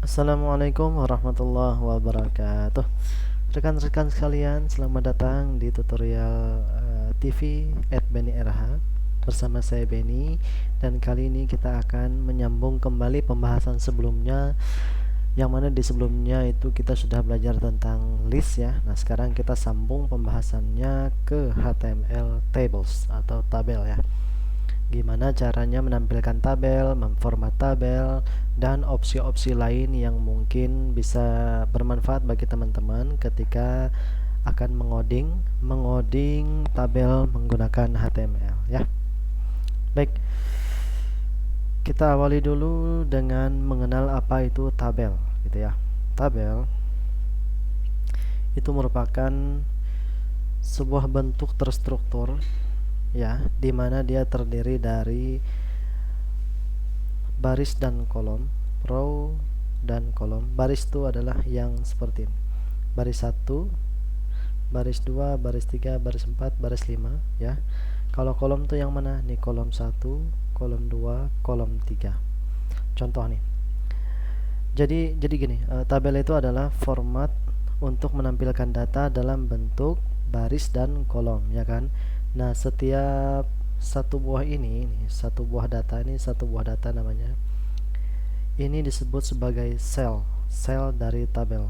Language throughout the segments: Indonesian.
Assalamualaikum warahmatullahi wabarakatuh. Rekan-rekan sekalian, selamat datang di tutorial TV Beni RH. Bersama saya Beni, dan kali ini kita akan menyambung kembali pembahasan sebelumnya, yang mana di sebelumnya itu kita sudah belajar tentang list ya. Nah, sekarang kita sambung pembahasannya ke HTML tables atau tabel ya. Gimana caranya menampilkan tabel, memformat tabel, dan opsi-opsi lain yang mungkin bisa bermanfaat bagi teman-teman ketika akan mengoding tabel menggunakan HTML ya. Baik, kita awali dulu dengan mengenal apa itu tabel gitu ya. Tabel itu merupakan sebuah bentuk terstruktur ya, di mana dia terdiri dari baris dan kolom, row dan kolom. Baris itu adalah yang seperti ini: baris 1, baris 2, baris 3, baris 4, baris 5 ya. Kalau kolom itu yang mana? Nih, kolom 1, kolom 2, kolom 3. Contoh nih. Jadi gini, tabel itu adalah format untuk menampilkan data dalam bentuk baris dan kolom ya kan. Nah, setiap satu buah satu buah data namanya. Ini disebut sebagai sel dari tabel.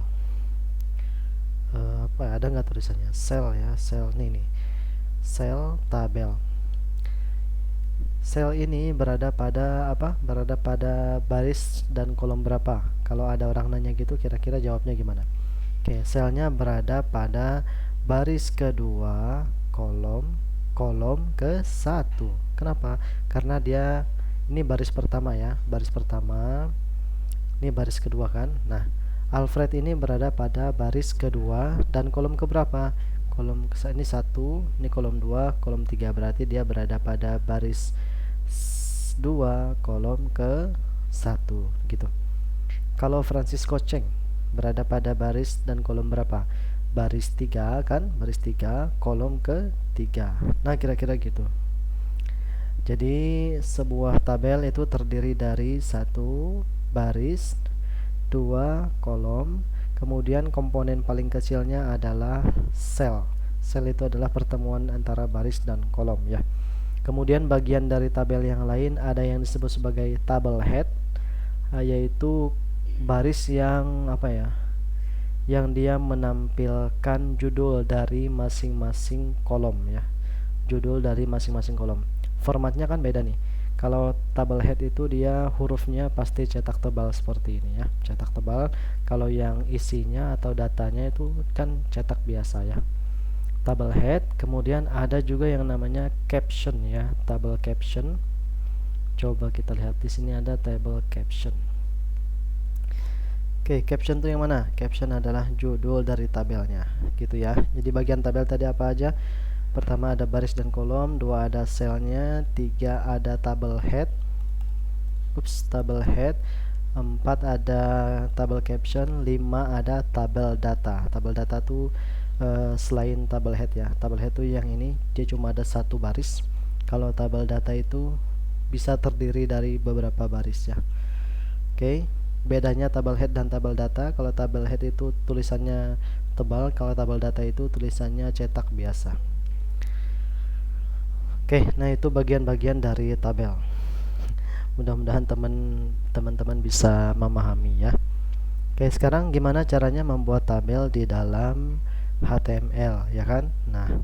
Ada nggak tulisannya? Sel ya, sel nih, sel tabel. Sel ini berada pada apa? Berada pada baris dan kolom berapa? Kalau ada orang nanya gitu, kira-kira jawabnya gimana? Oke, selnya berada pada baris kedua, kolom ke satu. Kenapa? Karena dia ini baris pertama ya, baris pertama. Ini baris kedua kan. Nah, Alfred ini berada pada baris kedua dan kolom keberapa? Kolom ini satu, ini kolom 2, kolom 3, berarti dia berada pada baris 2, kolom ke 1 gitu. Kalau Francisco Cheng berada pada baris dan kolom berapa? Baris 3 kan, baris 3, kolom ke 3. Nah, kira-kira gitu. Jadi sebuah tabel itu terdiri dari satu baris, 2 kolom, kemudian komponen paling kecilnya adalah sel. Sel itu adalah pertemuan antara baris dan kolom ya. Kemudian bagian dari tabel yang lain ada yang disebut sebagai table head, yaitu baris yang apa ya? Yang dia menampilkan judul dari masing-masing kolom ya. Judul dari masing-masing kolom. Formatnya kan beda nih. Kalau table head itu dia hurufnya pasti cetak tebal seperti ini ya, cetak tebal. Kalau yang isinya atau datanya itu kan cetak biasa ya. Table head, kemudian ada juga yang namanya caption ya, table caption. Coba kita lihat di sini ada table caption. Oke, caption itu yang mana? Caption adalah judul dari tabelnya, gitu ya. Jadi bagian tabel tadi apa aja? Pertama ada baris dan kolom, 2 ada selnya, 3 ada table head. Table head. 4 ada table caption, 5 ada tabel data. Tabel data tuh selain tabel head ya. Tabel head tuh yang ini dia cuma ada satu baris. Kalau tabel data itu bisa terdiri dari beberapa baris ya. Oke, bedanya tabel head dan tabel data. Kalau tabel head itu tulisannya tebal, kalau tabel data itu tulisannya cetak biasa. Oke, nah itu bagian-bagian dari tabel. Mudah-mudahan teman-teman bisa memahami ya. Oke, sekarang gimana caranya membuat tabel di dalam HTML ya kan? Nah,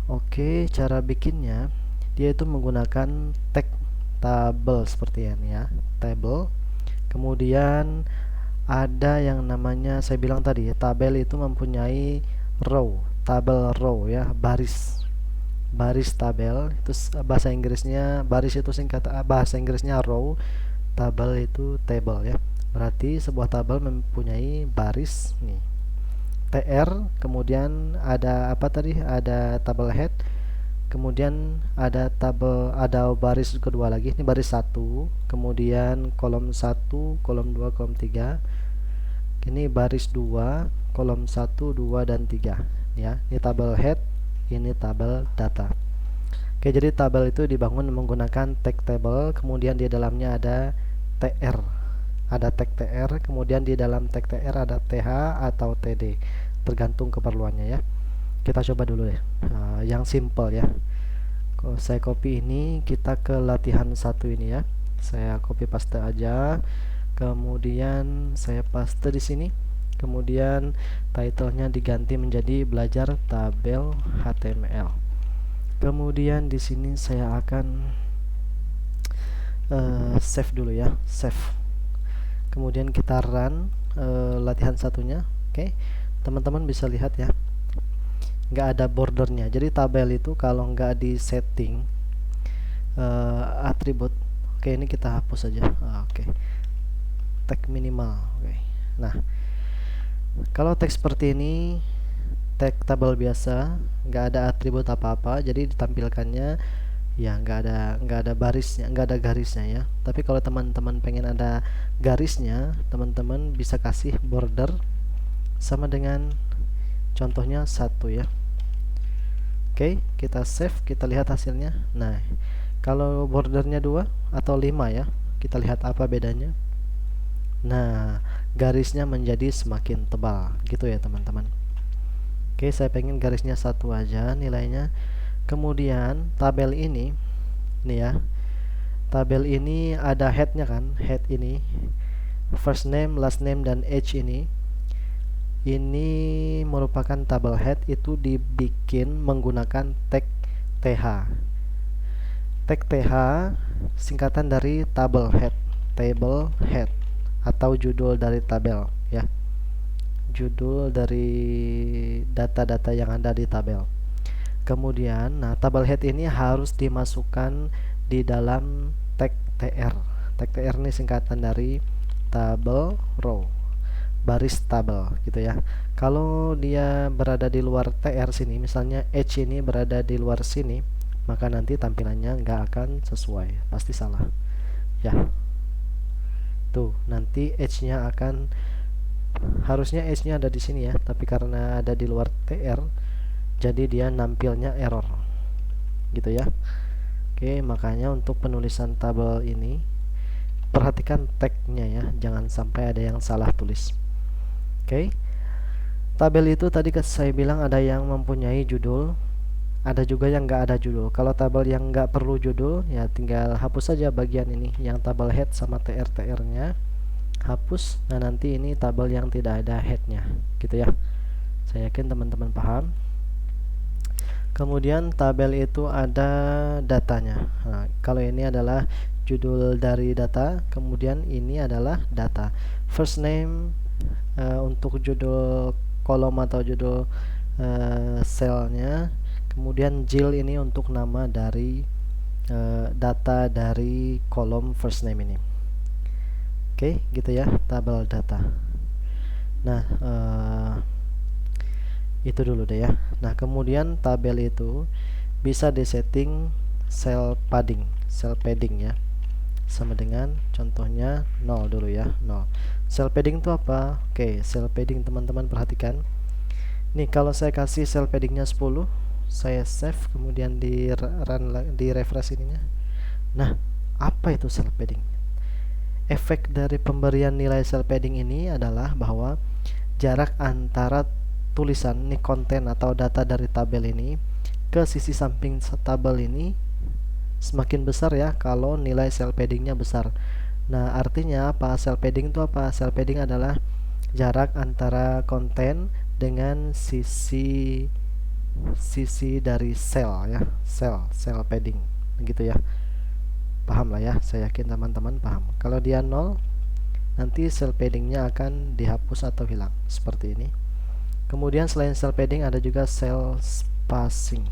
oke, cara bikinnya dia itu menggunakan tag tabel seperti ini ya, table. Kemudian ada yang namanya, saya bilang tadi ya, tabel itu mempunyai row, tabel row ya, baris tabel itu bahasa Inggrisnya, baris itu singkat bahasa Inggrisnya row, tabel itu table ya. Berarti sebuah tabel mempunyai baris nih, TR, kemudian ada apa tadi? Ada table head, kemudian ada baris kedua lagi, ini baris 1, kemudian kolom 1, kolom 2, kolom 3. Ini baris 2, kolom 1, 2 dan 3 ya. Ini table head, ini tabel data. Oke, jadi tabel itu dibangun menggunakan tag table, kemudian di dalamnya ada TR ada tag tr, kemudian di dalam tag tr ada th atau td, tergantung keperluannya ya. Kita coba dulu ya, yang simple ya. Kalau saya copy ini, kita ke latihan 1 ini ya. Saya copy paste aja, kemudian saya paste di sini. Kemudian titlenya diganti menjadi belajar tabel HTML. Kemudian di sini saya akan save dulu ya, save. Kemudian kita run latihan satunya. Oke, teman-teman bisa lihat ya, nggak ada bordernya. Jadi tabel itu kalau nggak di setting atribut, oke ini kita hapus saja. Oke, tag minimal. Oke. Nah, kalau tag seperti ini, tag tabel biasa, nggak ada atribut apa-apa, jadi ditampilkannya ya nggak ada barisnya, nggak ada garisnya ya. Tapi kalau teman-teman pengen ada garisnya, teman-teman bisa kasih border sama dengan contohnya 1 ya. Oke, kita save, kita lihat hasilnya. Nah, kalau bordernya 2 atau 5 ya, kita lihat apa bedanya. Nah, garisnya menjadi semakin tebal gitu ya teman-teman. Oke, saya pengen garisnya 1 aja nilainya. Kemudian tabel ini nih ya, tabel ini ada headnya kan, head ini first name, last name, dan age ini merupakan tabel head, itu dibikin menggunakan tag th. Tag th singkatan dari table head atau judul dari tabel ya, judul dari data-data yang ada di tabel. Kemudian, nah tabel head ini harus dimasukkan di dalam tag tr. Tag tr ini singkatan dari tabel row, baris tabel gitu ya. Kalau dia berada di luar tr sini, misalnya h ini berada di luar sini, maka nanti tampilannya nggak akan sesuai, pasti salah ya. Tuh, nanti h-nya akan, harusnya h-nya ada di sini ya, tapi karena ada di luar tr, jadi dia nampilnya error gitu ya. Oke, makanya untuk penulisan tabel ini perhatikan tagnya ya, jangan sampai ada yang salah tulis. Oke, tabel itu tadi saya bilang ada yang mempunyai judul, ada juga yang nggak ada judul. Kalau tabel yang nggak perlu judul ya tinggal hapus saja bagian ini, yang tabel head sama tr nya hapus. Nah, nanti ini tabel yang tidak ada headnya gitu ya. Saya yakin teman-teman paham. Kemudian tabel itu ada datanya. Nah, kalau ini adalah judul dari data, kemudian ini adalah data. First name untuk judul kolom atau judul selnya, kemudian jil ini untuk nama dari data dari kolom first name ini. Oke, gitu ya, tabel data. Nah, itu dulu deh ya. Nah, kemudian tabel itu bisa disetting cell padding ya, sama dengan contohnya 0 dulu ya, 0. Cell padding itu apa? Oke, cell padding teman-teman perhatikan. Nih, kalau saya kasih cell paddingnya 10, saya save, kemudian di refresh ininya. Nah, apa itu cell padding? Efek dari pemberian nilai cell padding ini adalah bahwa jarak antara tulisan nih, konten atau data dari tabel ini ke sisi samping tabel ini semakin besar ya kalau nilai cell paddingnya besar. Nah, artinya apa? Cell padding itu apa? Cell padding adalah jarak antara konten dengan sisi dari sel ya, sel padding gitu ya. Paham lah ya, saya yakin teman-teman paham. Kalau dia 0, nanti cell paddingnya akan dihapus atau hilang seperti ini. Kemudian selain cell padding ada juga cell spacing.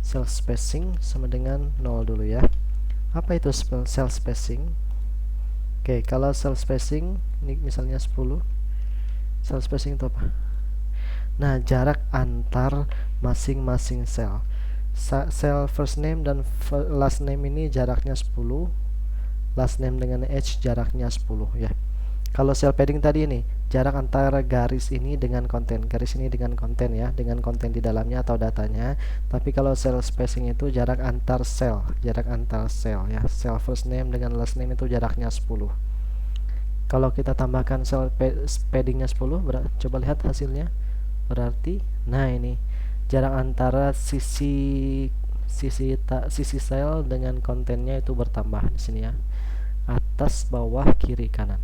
Cell spacing sama dengan 0 dulu ya. Apa itu cell spacing? Oke, kalau cell spacing ini misalnya 10. Cell spacing itu apa? Nah, jarak antar masing-masing sel. Sel first name dan last name ini jaraknya 10. Last name dengan h jaraknya 10 ya. Kalau cell padding tadi ini jarak antara garis ini dengan konten, garis ini dengan konten ya, dengan konten di dalamnya atau datanya. Tapi kalau cell spacing itu jarak antar sel ya. Cell first name dengan last name itu jaraknya 10. Kalau kita tambahkan paddingnya 10, coba lihat hasilnya. Berarti nah ini jarak antara sisi sel dengan kontennya itu bertambah di sini ya. Atas, bawah, kiri, kanan.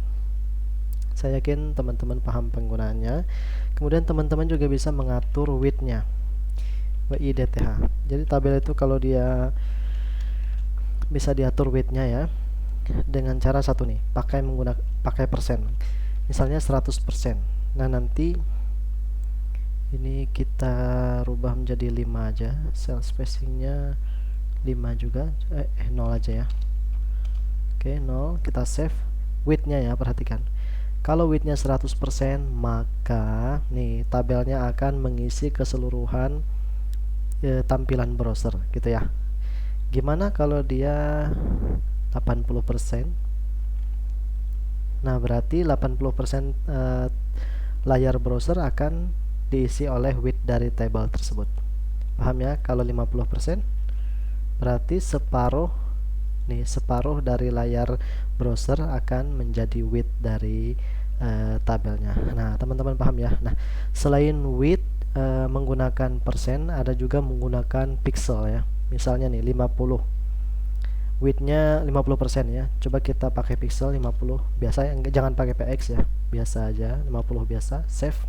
Saya yakin teman-teman paham penggunaannya. Kemudian teman-teman juga bisa mengatur width-nya. WIDTH. Jadi tabel itu kalau dia bisa diatur width-nya ya dengan cara satu nih, pakai persen. Misalnya 100%. Nah, nanti ini kita rubah menjadi 5 aja. Cell spacingnya 5 juga. 0 aja ya. Oke, 0. Kita save. Width-nya ya, perhatikan. Kalau width-nya 100%, maka nih tabelnya akan mengisi keseluruhan tampilan browser gitu ya. Gimana kalau dia 80%? Nah, berarti 80% layar browser akan diisi oleh width dari table tersebut. Paham ya? Kalau 50% berarti separuh dari layar browser akan menjadi width dari tabelnya. Nah, teman-teman paham ya? Nah, selain width menggunakan persen, ada juga menggunakan pixel ya. Misalnya nih 50, width-nya 50% ya. Coba kita pakai pixel 50 biasa ya, jangan pakai px ya. Biasa aja 50 biasa, save.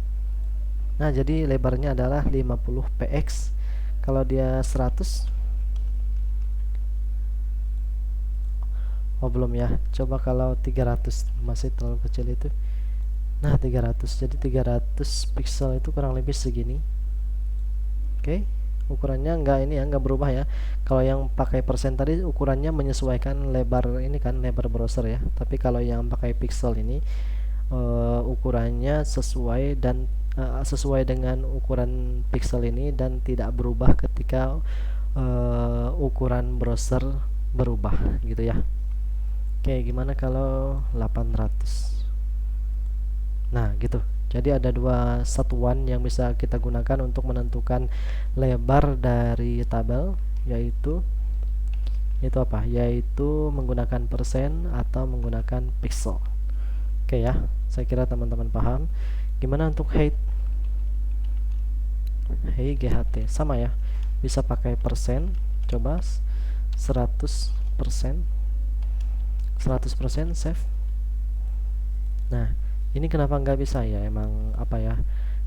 Nah, jadi lebarnya adalah 50 px. Kalau dia 100, oh belum ya. Coba kalau 300, masih terlalu kecil itu. Nah, 300. Jadi 300 pixel itu kurang lebih segini. Oke. Ukurannya enggak berubah ya. Kalau yang pakai persen tadi ukurannya menyesuaikan lebar ini kan, lebar browser ya. Tapi kalau yang pakai pixel ini ukurannya sesuai dengan ukuran pixel ini dan tidak berubah ketika ukuran browser berubah gitu ya. Oke, gimana kalau 800? Nah, gitu. Jadi ada dua satuan yang bisa kita gunakan untuk menentukan lebar dari tabel, yaitu apa? Yaitu menggunakan persen atau menggunakan pixel. Oke ya, saya kira teman-teman paham. Gimana untuk height? Height GHT sama ya. Bisa pakai persen. Coba 100%. 100% save. Nah, ini kenapa nggak bisa ya, emang apa ya.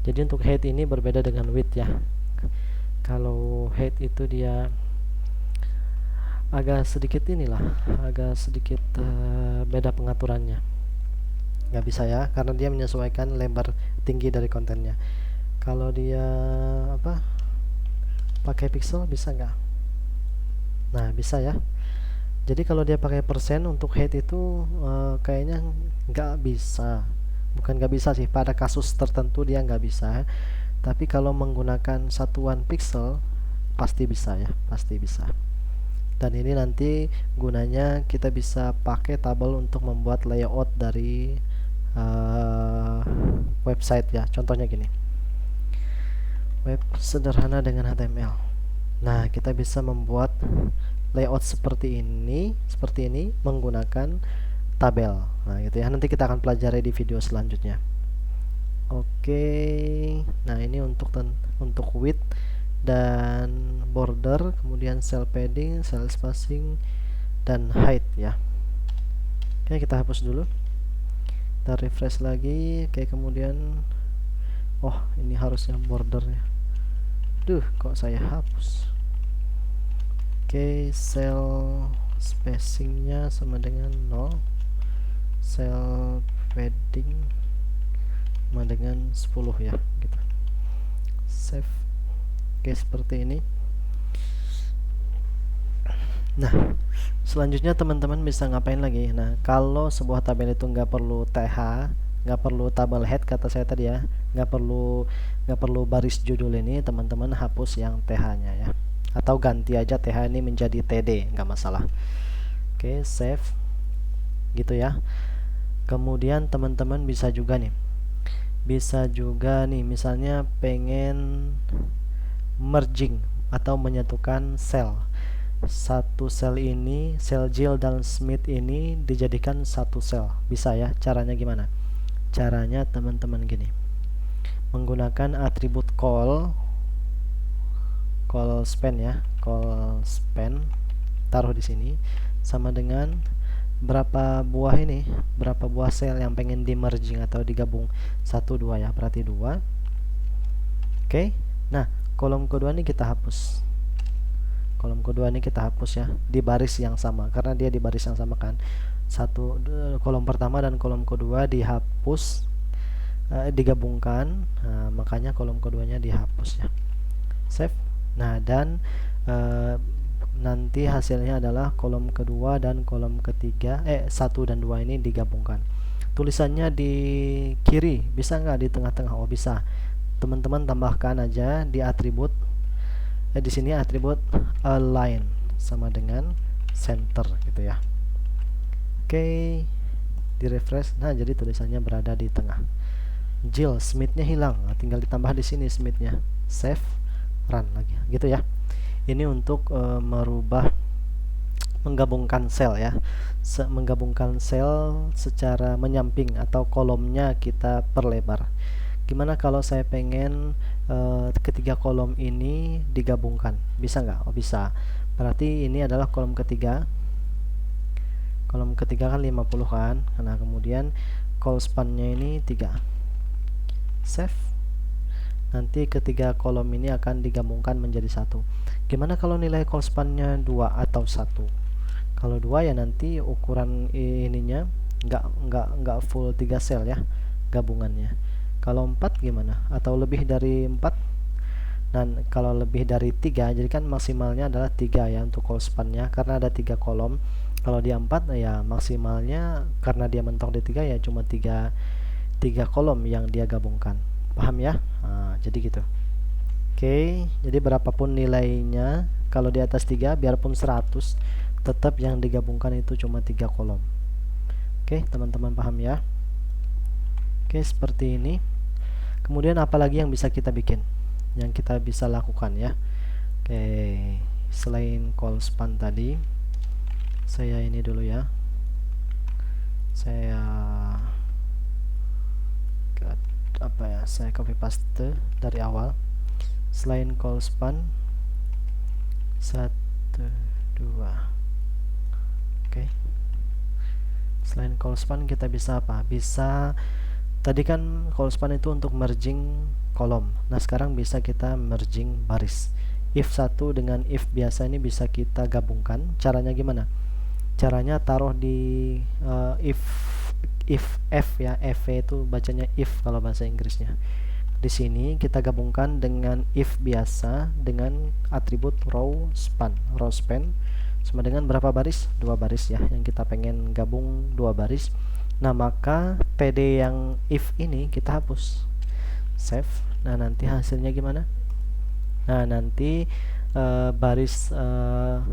Jadi untuk height ini berbeda dengan width ya. Kalau height itu dia agak sedikit beda pengaturannya. Nggak bisa ya, karena dia menyesuaikan lebar tinggi dari kontennya. Kalau dia pakai pixel bisa nggak? Nah, bisa ya. Jadi kalau dia pakai persen untuk height itu kayaknya nggak bisa. Bukan nggak bisa sih, pada kasus tertentu dia nggak bisa. Tapi kalau menggunakan satuan pixel pasti bisa ya, pasti bisa. Dan ini nanti gunanya kita bisa pakai tabel untuk membuat layout dari website ya. Contohnya gini, web sederhana dengan HTML. Nah, kita bisa membuat layout seperti ini menggunakan tabel. Nah, gitu ya. Nanti kita akan pelajari di video selanjutnya. Oke. Nah, ini untuk width dan border, kemudian cell padding, cell spacing, dan height ya. Oke, kita hapus dulu. Kita refresh lagi. Oke, kemudian ini harusnya bordernya. Duh, kok saya hapus. Oke, cell spacingnya sama dengan 0. Cell padding sama dengan 10 ya, gitu. Save. Oke, seperti ini. Nah, selanjutnya teman-teman bisa ngapain lagi? Nah, kalau sebuah tabel itu nggak perlu TH, nggak perlu tabel head kata saya tadi ya, nggak perlu baris judul ini, teman-teman hapus yang TH-nya ya, atau ganti aja TH ini menjadi TD, nggak masalah. Oke, save gitu ya. Kemudian teman-teman bisa juga nih misalnya pengen merging atau menyatukan sel. satu sel ini, sel Jill dan Smith ini dijadikan satu sel. Bisa ya? Caranya gimana? Caranya teman-teman gini. Menggunakan atribut call span ya, call span, taruh di sini sama dengan berapa buah ini, berapa buah sel yang pengen di merging atau digabung. 1 2 ya, berarti 2. Oke. Nah, kolom kedua ini kita hapus. Kolom kedua ini kita hapus ya, di baris yang sama, karena dia di baris yang sama kan. Kolom pertama dan kolom kedua dihapus, digabungkan. Nah, makanya kolom keduanya dihapus ya. Save. Nah, dan nanti hasilnya adalah kolom kedua dan kolom ketiga, 1 dan 2 ini digabungkan. Tulisannya di kiri, bisa nggak di tengah-tengah? Oh, bisa. Teman-teman tambahkan aja di atribut, di sini atribut align sama dengan center gitu ya. Oke, di refresh. Nah, jadi tulisannya berada di tengah. Jill, Smith-nya hilang. Nah, tinggal ditambah di sini Smith-nya. Save, run lagi gitu ya. Ini untuk menggabungkan sel ya, menggabungkan sel secara menyamping atau kolomnya kita perlebar. Gimana kalau saya pengen ketiga kolom ini digabungkan? Bisa nggak? Oh, bisa. Berarti ini adalah kolom ketiga. Kolom ketiga kan 50 kan. Nah, kemudian call span-nya ini 3. Save. Nanti ketiga kolom ini akan digabungkan menjadi 1. Gimana kalau nilai call span-nya 2 atau 1? Kalau 2 ya nanti ukuran ininya nggak full 3 sel ya gabungannya. Kalau 4 gimana? Atau lebih dari 4? Dan kalau lebih dari 3, jadi kan maksimalnya adalah 3 ya untuk call span-nya, karena ada 3 kolom. Kalau dia 4 ya maksimalnya, karena dia mentok di 3 ya cuma 3 kolom yang dia gabungkan. Paham ya? Nah, jadi gitu. Oke, jadi berapapun nilainya, kalau di atas 3 biarpun 100, tetap yang digabungkan itu cuma 3 kolom. Oke, teman-teman paham ya? Oke, seperti ini. Kemudian apalagi yang bisa kita bikin, yang kita bisa lakukan ya. Oke, selain call span tadi, saya ini dulu ya, saya copy paste dari awal. Selain call span 1 2. Oke, selain call span kita bisa apa? Bisa, tadi kan call span itu untuk merging kolom. Nah, sekarang bisa kita merging baris. If 1 dengan if biasa ini bisa kita gabungkan. Caranya gimana? Caranya taruh di if f ya, f itu bacanya if kalau bahasa Inggrisnya. Di sini kita gabungkan dengan if biasa dengan atribut row span. Row span sama dengan berapa baris? 2 baris ya, yang kita pengen gabung 2 baris. Nah, maka td yang if ini kita hapus. Save. Nah, nanti hasilnya gimana? Nah, nanti baris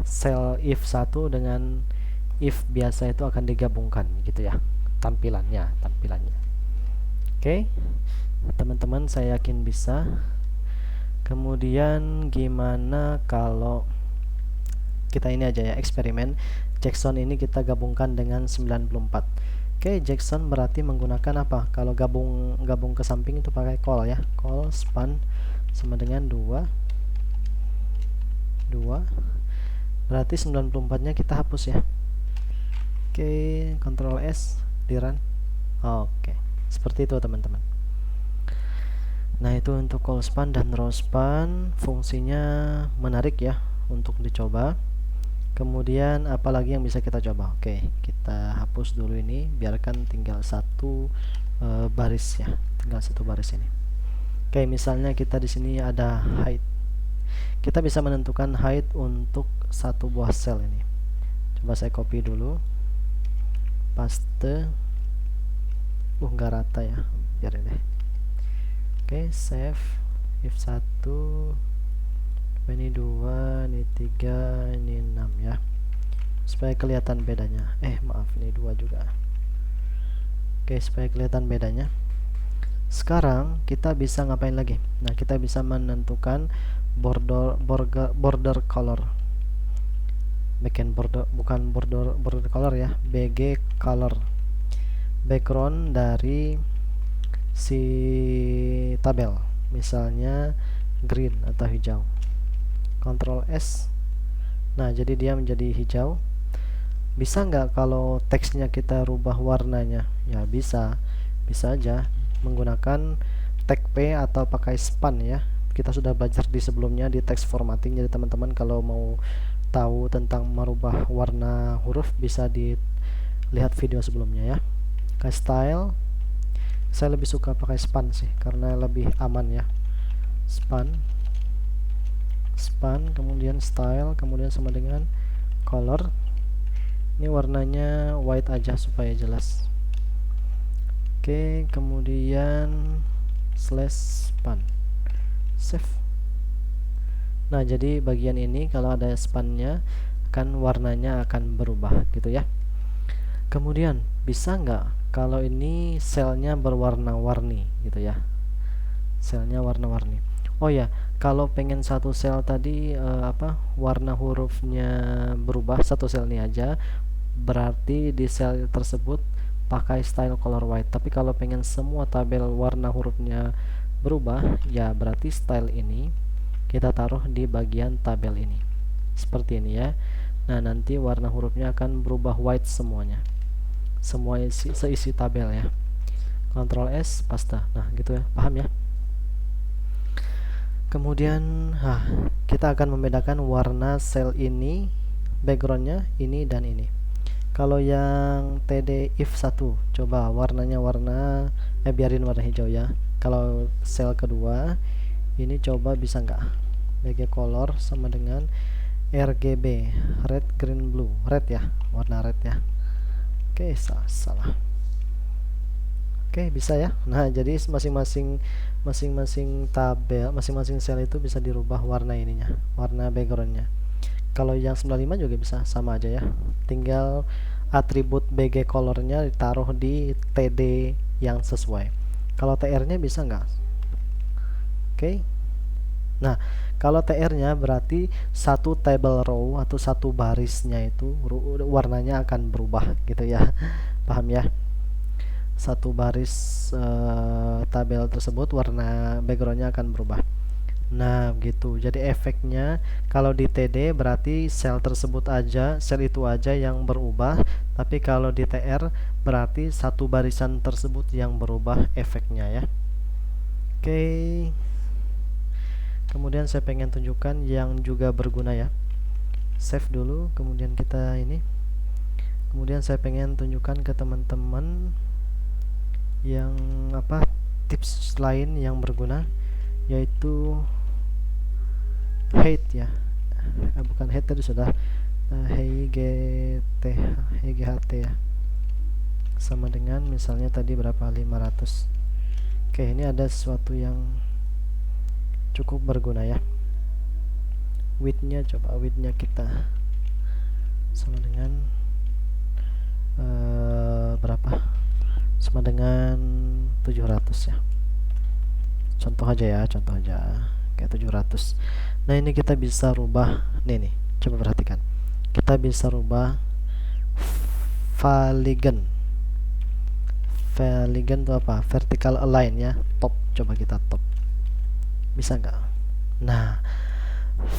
sel if 1 dengan if biasa itu akan digabungkan gitu ya, tampilannya. Oke, teman-teman, saya yakin bisa. Kemudian gimana kalau kita ini aja ya, eksperimen Jackson ini kita gabungkan dengan 94. Oke, Jackson berarti menggunakan apa? Kalau gabung ke samping itu pakai call ya, call span sama dengan 2. Berarti 94 nya kita hapus ya. Oke, Ctrl S, di run. Oke, seperti itu teman-teman. Nah, itu untuk call span dan row span, fungsinya menarik ya untuk dicoba. Kemudian apalagi yang bisa kita coba? Oke, kita hapus dulu ini, biarkan tinggal 1 baris ya, tinggal 1 baris ini. Oke, misalnya kita di sini ada height. Kita bisa menentukan height untuk 1 buah sel ini. Coba saya copy dulu, paste. Nggak rata ya, biarin deh. Oke, save. If 1, ini 2, ini 3, ini 6 ya, supaya kelihatan bedanya. Maaf, ini 2 juga. Oke, supaya kelihatan bedanya. Sekarang kita bisa ngapain lagi? Nah, kita bisa menentukan border color. backend border, bukan border color ya, BG color, background dari si tabel, misalnya green atau hijau. Ctrl S. Nah, jadi dia menjadi hijau. Bisa nggak kalau teksnya kita rubah warnanya? Ya bisa, bisa aja menggunakan tag P atau pakai span ya. Kita sudah belajar di sebelumnya di text formatting. Jadi teman-teman kalau mau tahu tentang merubah warna huruf bisa dilihat video sebelumnya ya. Ke style, saya lebih suka pakai span sih karena lebih aman ya. Span, kemudian style, kemudian sama dengan color. Ini warnanya white aja supaya jelas. Oke, kemudian slash span, save. Nah, jadi bagian ini kalau ada spannya kan warnanya akan berubah gitu ya. Kemudian bisa nggak kalau ini selnya berwarna-warni gitu ya, selnya warna-warni. Oh ya, kalau pengen satu sel tadi warna hurufnya berubah satu sel ini aja, berarti di sel tersebut pakai style color white. Tapi kalau pengen semua tabel warna hurufnya berubah, ya berarti style ini kita taruh di bagian tabel ini seperti ini ya. Nah, nanti warna hurufnya akan berubah white semuanya, semua seisi tabel ya. Ctrl S, paste. Nah gitu ya, paham ya. Kemudian kita akan membedakan warna sel ini, backgroundnya ini dan ini. Kalau yang TD if 1, coba warnanya biarin warna hijau ya. Kalau sel kedua ini coba bisa nggak BG color sama dengan RGB, red green blue, red ya, warna red ya. Oke, salah. Oke, bisa ya. Nah, jadi masing-masing tabel, masing-masing sel itu bisa dirubah warna ininya, warna backgroundnya. Kalau yang 95 juga bisa, sama aja ya. Tinggal atribut BG colornya ditaruh di TD yang sesuai. Kalau TR-nya bisa nggak? Oke. Nah, kalau TR-nya berarti satu table row atau satu barisnya itu warnanya akan berubah gitu ya. Paham ya? Satu baris tabel tersebut warna backgroundnya akan berubah. Nah gitu, jadi efeknya kalau di TD berarti sel tersebut aja, sel itu aja yang berubah, tapi kalau di TR berarti satu barisan tersebut yang berubah efeknya ya. Oke, kemudian saya pengen tunjukkan yang juga berguna ya. Save dulu, kemudian kita ini, kemudian saya pengen tunjukkan ke teman-teman yang tips lain yang berguna, yaitu height ya, bukan height tadi sudah, HGHT ya, sama dengan misalnya tadi berapa, 500. Oke, ini ada sesuatu yang cukup berguna ya. Widthnya, coba widthnya kita sama dengan berapa, sama dengan 700 ya. Contoh aja kayak 700. Nah, ini kita bisa rubah nih, coba perhatikan. Kita bisa rubah Valigen itu apa? Vertical align ya, top. Coba kita top, bisa nggak? Nah,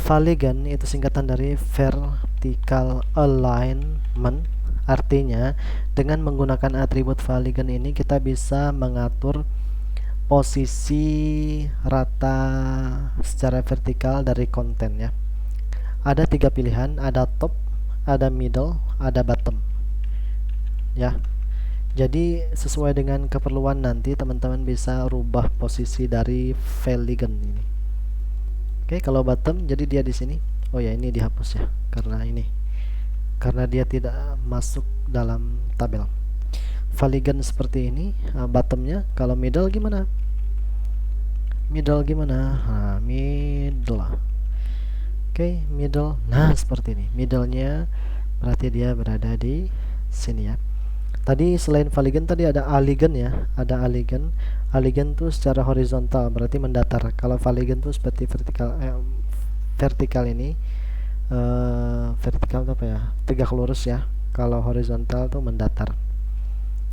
Valigen itu singkatan dari vertical alignment. Artinya dengan menggunakan atribut Valigen ini kita bisa mengatur posisi rata secara vertikal dari konten ya. Ada 3 pilihan, ada top, ada middle, ada bottom ya. Jadi sesuai dengan keperluan nanti teman-teman bisa rubah posisi dari Valigen ini. Oke, kalau bottom jadi dia di sini. Oh ya, ini dihapus ya karena dia tidak masuk dalam tabel. Valigen seperti ini bottomnya. Kalau middle gimana? Middle. Oke, middle. Nah, seperti ini. Middle-nya berarti dia berada di sini ya. Tadi selain Valigen tadi ada Aligen ya. Ada Aligen. Aligen tuh secara horizontal, berarti mendatar. Kalau Valigen tuh seperti vertikal ini vertikal itu apa ya, tegak lurus ya. Kalau horizontal tuh mendatar.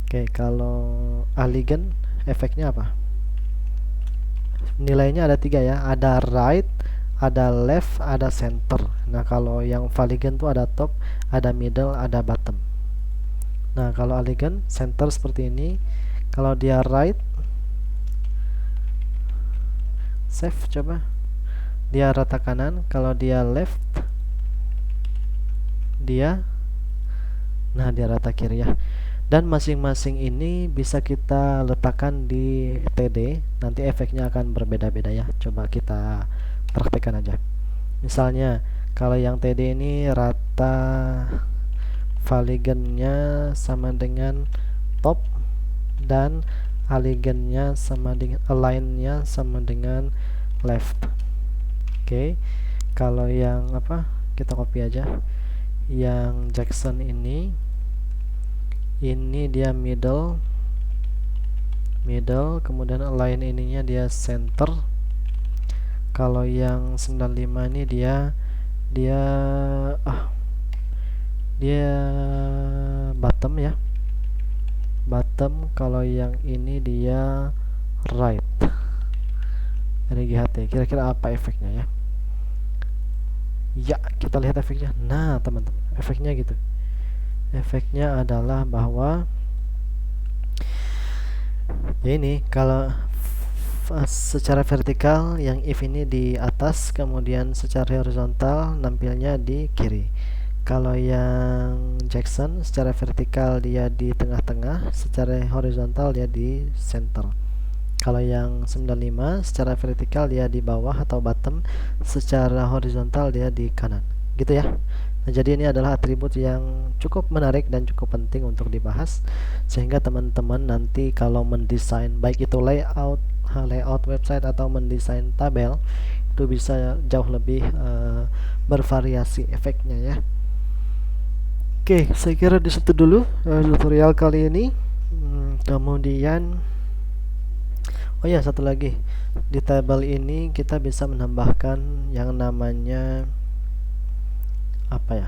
Oke, kalau alignment efeknya apa? Nilainya ada 3 ya, ada right, ada left, ada center. Nah, kalau yang Valigen tuh ada top, ada middle, ada bottom. Nah, kalau alignment center seperti ini. Kalau dia right, save coba. Dia rata kanan. Kalau dia left, dia dia rata kiri ya. Dan masing-masing ini bisa kita letakkan di TD. Nanti efeknya akan berbeda-beda ya. Coba kita praktekkan aja. Misalnya kalau yang TD ini rata Valigennya sama dengan top, dan alignnya sama dengan align-nya sama dengan left. Oke. Kalau yang apa? Kita copy aja. Yang Jackson ini dia middle, kemudian align ininya dia center. Kalau yang 95 ini dia bottom ya, bottom. Kalau yang ini dia right. RGHT, kira-kira apa efeknya ya? Ya, kita lihat efeknya. Nah, teman-teman, efeknya gitu. Efeknya adalah bahwa ya ini, kalau secara vertikal yang if ini di atas, kemudian secara horizontal nampilnya di kiri. Kalau yang Jackson secara vertikal dia di tengah-tengah, secara horizontal dia di center. Kalau yang 95 secara vertikal dia di bawah atau bottom, secara horizontal dia di kanan. Gitu ya. Nah, jadi ini adalah atribut yang cukup menarik dan cukup penting untuk dibahas, sehingga teman-teman nanti kalau mendesain baik itu layout website atau mendesain tabel, itu bisa jauh lebih bervariasi efeknya ya. Oke, saya kira di situ dulu tutorial kali ini. Kemudian oh ya, satu lagi, di tabel ini kita bisa menambahkan yang namanya apa ya,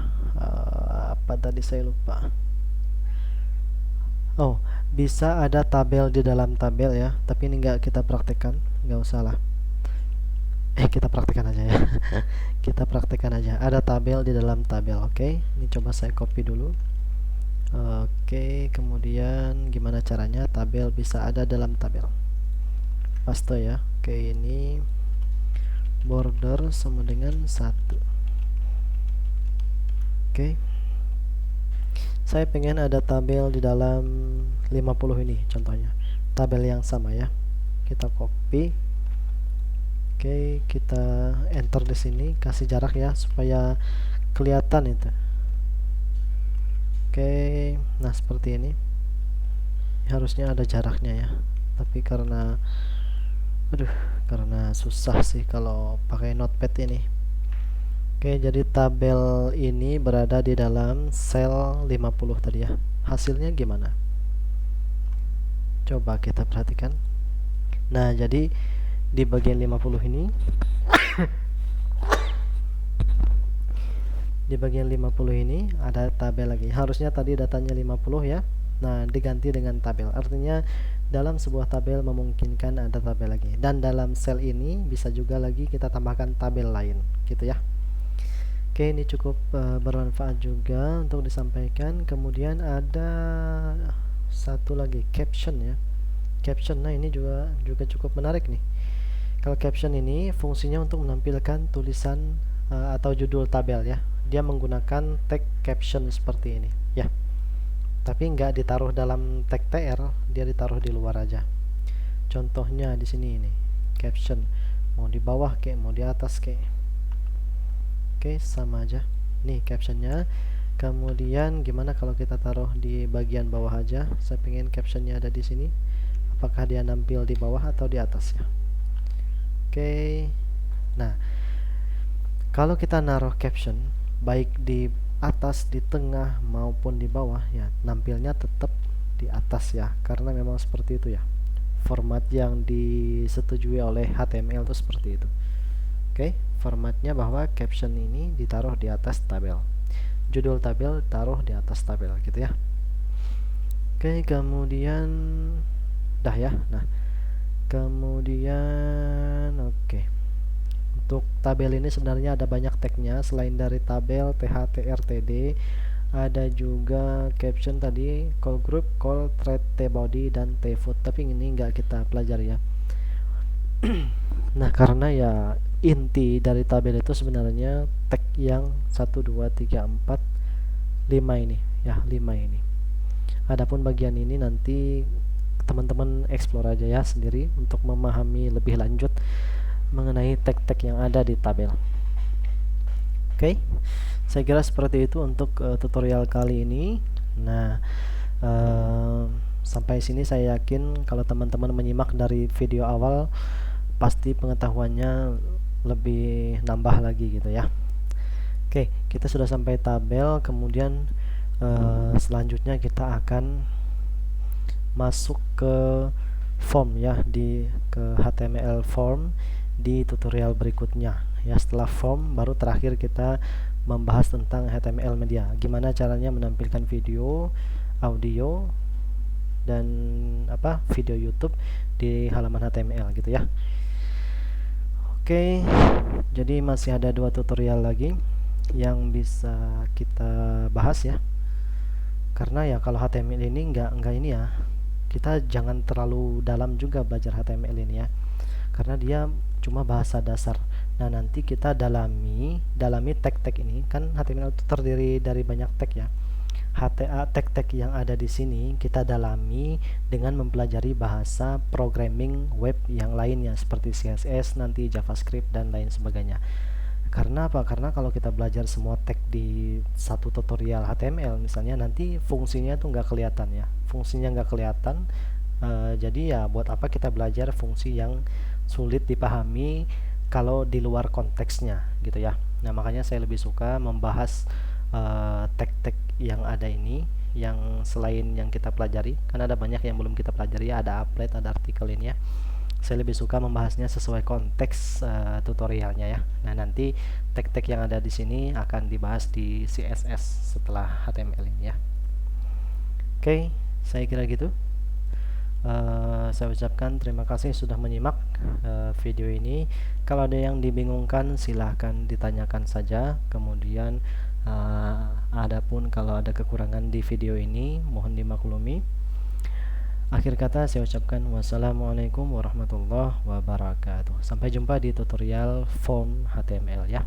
apa tadi saya lupa. Oh, bisa ada tabel di dalam tabel ya, tapi ini nggak kita praktekkan, nggak usah lah. Kita praktekkan aja ya. Kita praktekkan aja, ada tabel di dalam tabel. Oke, ini coba saya copy dulu. Oke, kemudian gimana caranya tabel bisa ada dalam tabel? Paste ya. Oke, ini border sama dengan 1. Oke, saya pengen ada tabel di dalam 50 ini contohnya, tabel yang sama ya. Kita copy. Oke, kita enter di sini, kasih jarak ya supaya kelihatan itu. Oke, nah seperti ini. Harusnya ada jaraknya ya, tapi karena susah sih kalau pakai notepad ini. Oke, jadi tabel ini berada di dalam sel 50 tadi ya. Hasilnya gimana? Coba kita perhatikan. Nah, jadi di bagian 50 ini di bagian 50 ini ada tabel lagi. Harusnya tadi datanya 50 ya. Nah, diganti dengan tabel. Artinya dalam sebuah tabel memungkinkan ada tabel lagi. Dan dalam sel ini bisa juga lagi kita tambahkan tabel lain, gitu ya. Oke, ini cukup bermanfaat juga untuk disampaikan. Kemudian ada satu lagi, caption ya. Caption, nah ini juga cukup menarik nih. Kalau caption ini fungsinya untuk menampilkan tulisan atau judul tabel ya. Dia menggunakan tag caption seperti ini ya. Tapi nggak ditaruh dalam tag tr, dia ditaruh di luar aja. Contohnya di sini ini, caption mau di bawah kayak mau di atas kayak. Oke, sama aja. Nih captionnya. Kemudian gimana kalau kita taruh di bagian bawah aja? Saya pengen captionnya ada di sini. Apakah dia nampil di bawah atau di atas ya? Oke. Nah, kalau kita naruh caption baik di atas, di tengah maupun di bawah ya, nampilnya tetap di atas ya, karena memang seperti itu ya. Format yang disetujui oleh HTML itu seperti itu. Oke, formatnya bahwa caption ini ditaruh di atas tabel, judul tabel taruh di atas tabel gitu ya. Oke, kemudian dah ya. Nah, kemudian oke. Untuk tabel ini sebenarnya ada banyak tagnya selain dari tabel, TH, TR, TD. Ada juga caption tadi, call group, call thread, T-body, dan T-foot. Tapi ini nggak kita pelajari ya. Nah, karena ya inti dari tabel itu sebenarnya tag yang 1, 2, 3, 4, 5 ini. Ya, 5 ini. Adapun bagian ini nanti teman-teman explore aja ya sendiri untuk memahami lebih lanjut mengenai tag-tag yang ada di tabel. Oke, saya kira seperti itu untuk tutorial kali ini. Nah, sampai sini saya yakin kalau teman-teman menyimak dari video awal pasti pengetahuannya lebih nambah lagi gitu ya. Oke, kita sudah sampai tabel, kemudian selanjutnya kita akan masuk ke form ya, ke HTML form di tutorial berikutnya ya. Setelah form baru terakhir kita membahas tentang HTML media, gimana caranya menampilkan video, audio, dan video YouTube di halaman HTML gitu ya. Oke, jadi masih ada 2 tutorial lagi yang bisa kita bahas ya. Karena ya kalau HTML ini enggak ini ya, kita jangan terlalu dalam juga belajar HTML ini ya, karena dia cuma bahasa dasar. Nah, nanti kita dalami tag-tag ini. Kan HTML itu terdiri dari banyak tag ya. Tag-tag yang ada di sini kita dalami dengan mempelajari bahasa programming web yang lainnya seperti CSS, nanti JavaScript dan lain sebagainya. Karena apa? Karena kalau kita belajar semua tag di satu tutorial HTML misalnya, nanti fungsinya tuh nggak kelihatan ya. Fungsinya nggak kelihatan. Jadi ya buat apa kita belajar fungsi yang sulit dipahami kalau di luar konteksnya gitu ya. Nah, makanya saya lebih suka membahas tag-tag yang ada ini, yang selain yang kita pelajari. Karena ada banyak yang belum kita pelajari, ada applet, ada artikel ini ya. Saya lebih suka membahasnya sesuai konteks tutorialnya ya. Nah, nanti tag-tag yang ada di sini akan dibahas di CSS setelah HTML ini ya. Oke, saya kira gitu. Saya ucapkan terima kasih sudah menyimak video ini. Kalau ada yang dibingungkan silahkan ditanyakan saja. Kemudian adapun kalau ada kekurangan di video ini mohon dimaklumi. Akhir kata saya ucapkan wassalamualaikum warahmatullahi wabarakatuh. Sampai jumpa di tutorial form HTML ya.